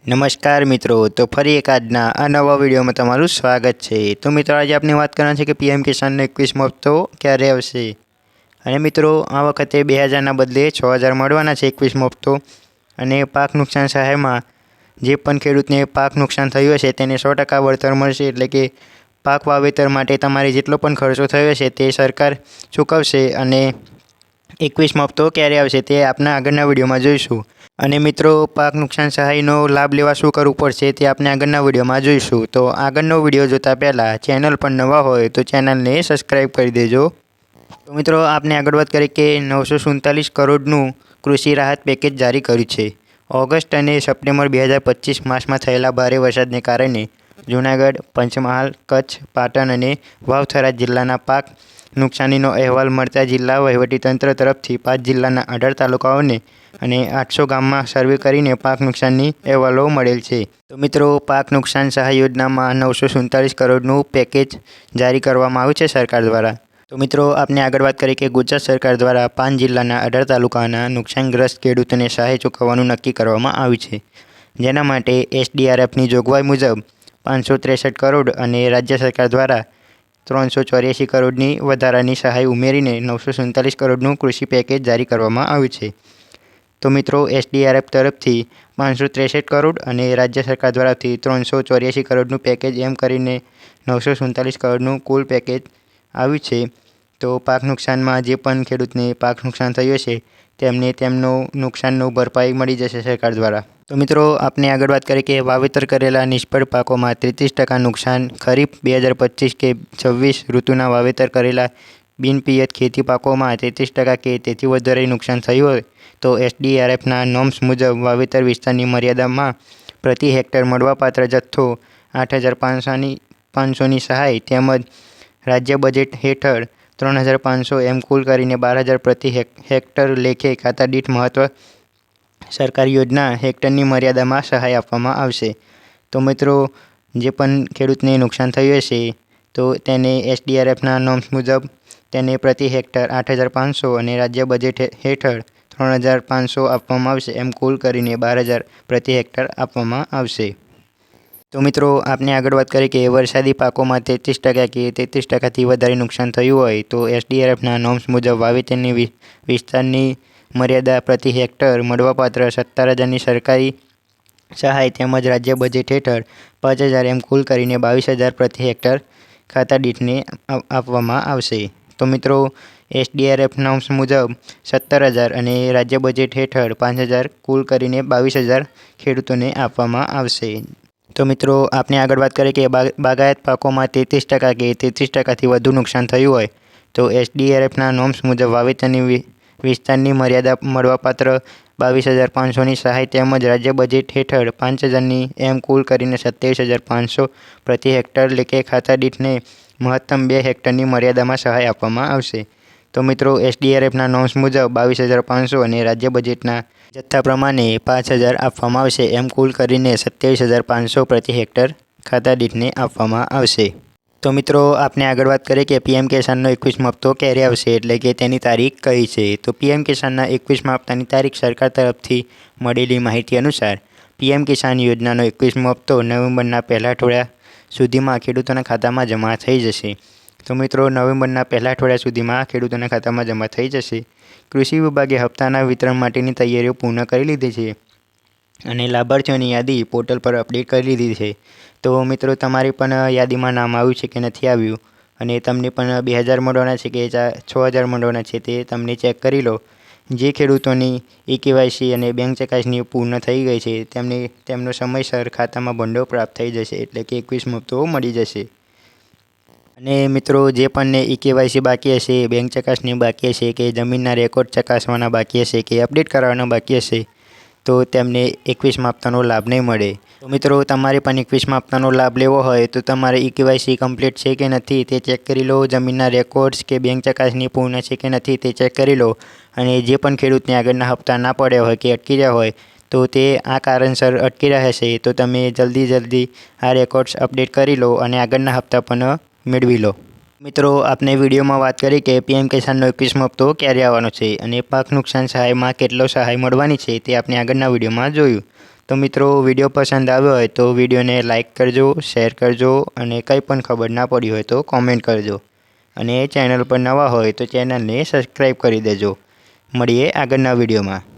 નમસ્કાર મિત્રો, તો ફરી એક આજના આ નવા વિડીયોમાં તમારું સ્વાગત છે। તો મિત્રો આજે આપણે વાત કરવાની છે કે પીએમ કિસાનનો 21મો હપ્તો ક્યારે આવશે। અને મિત્રો આ વખતે 2000ના બદલે 6000 મળવાના છે 21મો હપ્તો। અને પાક નુકસાન સહાયમાં જે પણ ખેડૂતને પાક નુકસાન થયું હશે તેને 100% વળતર મળશે। એટલે કે પાક વાવેતર માટે તમારે જેટલો પણ ખર્ચો થયો હશે તે સરકાર ચૂકવશે। અને 21મો હપ્તો ક્યારે આવશે તે આપણા આગળના વિડીયોમાં જોઈશું। અને મિત્રો પાક નુકસાન સહાયનો લાભ લેવા શું કરવું પડશે તે આપણે આગળના વિડીયોમાં જોઈશું। તો આગળનો વિડીયો જોતા પહેલાં ચેનલ પર નવા હોય તો ચેનલને સબસ્ક્રાઈબ કરી દેજો। તો મિત્રો આપણે આગળ વાત કરીએ કે 947 કરોડનું કૃષિ રાહત પેકેજ જારી કર્યું છે। ઓગસ્ટ અને સપ્ટેમ્બર 2025 માસમાં થયેલા ભારે વરસાદને કારણે જૂનાગઢ, પંચમહાલ, કચ્છ, પાટણ અને વાવ-થરાદ જિલ્લાના પાક નુકસાનીનો અહેવાલ મળતા જિલ્લા વહીવટીતંત્ર તરફથી 5 જિલ્લાના 18 તાલુકાઓને અને 800 ગામમાં સર્વે કરીને પાક નુકસાનની અહેવાલો મળેલ છે। તો મિત્રો પાક નુકસાન સહાય યોજનામાં 947 કરોડનું પેકેજ જારી કરવામાં આવ્યું છે સરકાર દ્વારા। તો મિત્રો આપણે આગળ વાત કરીએ કે ગુજરાત સરકાર દ્વારા 5 જિલ્લાના 18 તાલુકાના નુકસાનગ્રસ્ત ખેડૂતોને સહાય ચૂકવવાનું નક્કી કરવામાં આવ્યું છે। જેના માટે એસડીઆરએફની જોગવાઈ મુજબ 563 કરોડ અને રાજ્ય સરકાર દ્વારા 384 કરોડની વધારાની સહાય ઉમેરીને 947 કરોડનું કૃષિ પેકેજ જારી કરવામાં આવ્યું છે। તો મિત્રો એસડીઆરએફ તરફથી 563 કરોડ અને રાજ્ય સરકાર દ્વારાથી 384 કરોડનું પેકેજ એમ કરીને 947 કરોડનું કુલ પેકેજ આવ્યું છે। તો પાક નુકસાનમાં જે પણ ખેડૂતને પાક નુકસાન થયું હશે તેમને તેમનું નુકસાનનું ભરપાઈ મળી જશે સરકાર દ્વારા। તો મિત્રો આપણે આગળ વાત કરીએ કે વાવેતર કરેલા નિષ્ફળ પાકોમાં 33% નુકસાન। ખરીફ 2025 કે 26 ઋતુના વાવેતર કરેલા બિનપિયત ખેતી પાકોમાં 33% કે તેથી વધારે નુકસાન થયું હોય તો એસડીઆરએફના નોર્મ્સ મુજબ વાવેતર વિસ્તારની મર્યાદામાં પ્રતિ હેક્ટર મળવાપાત્ર જથ્થો 8500ની સહાય તેમજ રાજ્ય બજેટ હેઠળ 3500 એમ કુલ કરીને 12000 પ્રતિ હેક્ટર લેખે ખાતા દીઠ મહત્વ સરકારી યોજના હેક્ટરની મર્યાદામાં સહાય આપવામાં આવશે। તો મિત્રો જે પણ ખેડૂતને નુકસાન થયું હશે તો તેને એસડીઆરએફના નોર્મ્સ મુજબ તેને પ્રતિ હેક્ટર 8500 અને રાજ્ય બજેટ હેઠળ 3500 આપવામાં આવશે એમ કુલ કરીને 12000 પ્રતિ હેક્ટર આપવામાં આવશે। તો મિત્રો આપણે આગળ વાત કરીએ કે વરસાદી પાકોમાં 33% કે 33%થી વધારે નુકસાન થયું હોય તો એસડીઆરએફના નોર્મ્સ મુજબ વાવેતરની વિસ્તારની મર્યાદા પ્રતિ હેક્ટર મળવાપાત્ર 17000ની સરકારી સહાય તેમજ રાજ્ય બજેટ હેઠળ 5000 એમ કુલ કરીને 22000 પ્રતિ હેક્ટર ખાતા દીઠને આપવામાં આવશે। તો મિત્રો એસડીઆરએફ નોર્મ્સ મુજબ 17000 અને રાજ્ય બજેટ હેઠળ 5000 કુલ કરીને 22000 ખેડૂતોને આપવામાં આવશે। તો મિત્રો આપણે આગળ વાત કરીએ કે બાગાયત પાકોમાં 33% કે 33%થી વધુ નુકસાન થયું હોય તો એસડીઆરએફના નોર્મ્સ મુજબ વાવેતરની વિસ્તારની મર્યાદા મળવાપાત્ર 22500ની સહાય તેમજ રાજ્ય બજેટ હેઠળ 5000ની એમ કુલ કરીને 27500 પ્રતિ હેક્ટર લેખે ખાતા દીઠને મહત્તમ 2 હેક્ટરની મર્યાદામાં સહાય આપવામાં આવશે। તો મિત્રો એસડીઆરએફના નોર્મ્સ મુજબ 22500 અને રાજ્ય બજેટના જથ્થા પ્રમાણે 5000 આપવામાં આવશે એમ કુલ કરીને 27500 પ્રતિ હેક્ટર ખાતા દીઠને આપવામાં આવશે। તો મિત્રો આપણે આગળ વાત કરીએ કે પીએમ કિસાનનો 21મો હપ્તો ક્યારે આવશે એટલે કે તેની તારીખ કઈ છે। તો પીએમ કિસાનના 21મા હપ્તાની તારીખ સરકાર તરફથી મળેલી માહિતી અનુસાર પીએમ કિસાન યોજનાનો 21મો હપ્તો નવેમ્બરના પહેલા અઠવાડિયા સુધીમાં ખેડૂતોના ખાતામાં જમા થઈ જશે। તો મિત્રો નવેમ્બરના પહેલા અઠવાડિયા સુધીમાં ખેડૂતોના ખાતામાં જમા થઈ જશે। કૃષિ વિભાગે હપ્તાના વિતરણ માટેની તૈયારીઓ પૂર્ણ કરી લીધી છે અને લાભાર્થીઓની યાદી પોર્ટલ પર અપડેટ કરી લીધી છે। તો મિત્રો તમારી પણ યાદીમાં નામ આવ્યું છે કે નથી આવ્યું અને તમને પણ 2000 મળવાના છે કે 6000 મળવાના છે તે તમને ચેક કરી લો। જે ખેડૂતોની ઈકેવાયસી અને બેંક ચકાસણી પૂર્ણ થઈ ગઈ છે તેમને તેમનો સમયસર ખાતામાં ભંડોળ પ્રાપ્ત થઈ જશે એટલે કે 21મો હપ્તો મળી જશે। અને મિત્રો જે પણને ઈકેવાયસી બાકી હશે, બેંક ચકાસણી બાકી હશે કે જમીનના રેકોર્ડ ચકાસવાના બાકી હશે કે અપડેટ કરાવવાના બાકી હશે તો તેમને 21મા હપ્તાનો લાભ નહીં મળે। તો મિત્રો તમારે પણ 21મા હપ્તાનો લાભ લેવો હોય તો તમારે ઈકેવાયસી કમ્પ્લીટ છે કે નથી તે ચેક કરી લો, જમીનના રેકોર્ડ્સ કે બેંક ચકાસણી પૂર્ણ છે કે નથી તે ચેક કરી લો। અને જે પણ ખેડૂતને આગળના હપ્તા ના પડ્યા હોય કે અટકી રહ્યા હોય તો તે આ કારણસર અટકી રહ્યા છે તો તમે જલ્દી આ રેકોર્ડ્સ અપડેટ કરી લો અને આગળના હપ્તા પણ મેળવી લો। મિત્રો આપણે વિડીયોમાં વાત કરી કે પીએમ કિસાનનો 21મો હપ્તો ક્યારે આવવાનો છે અને પાક નુકસાન સહાયમાં કેટલો સહાય મળવાની છે તે આપણે આગળના વિડીયોમાં જોયું। તો મિત્રો વિડીયો પસંદ આવ્યો હોય તો વિડીયોને લાઇક કરજો, શેર કરજો અને કંઈ પણ ખબર ના પડી હોય તો કોમેન્ટ કરજો અને ચેનલ પર નવા હોય તો ચેનલને સબસ્ક્રાઈબ કરી દેજો। મળીએ આગળના વિડીયોમાં।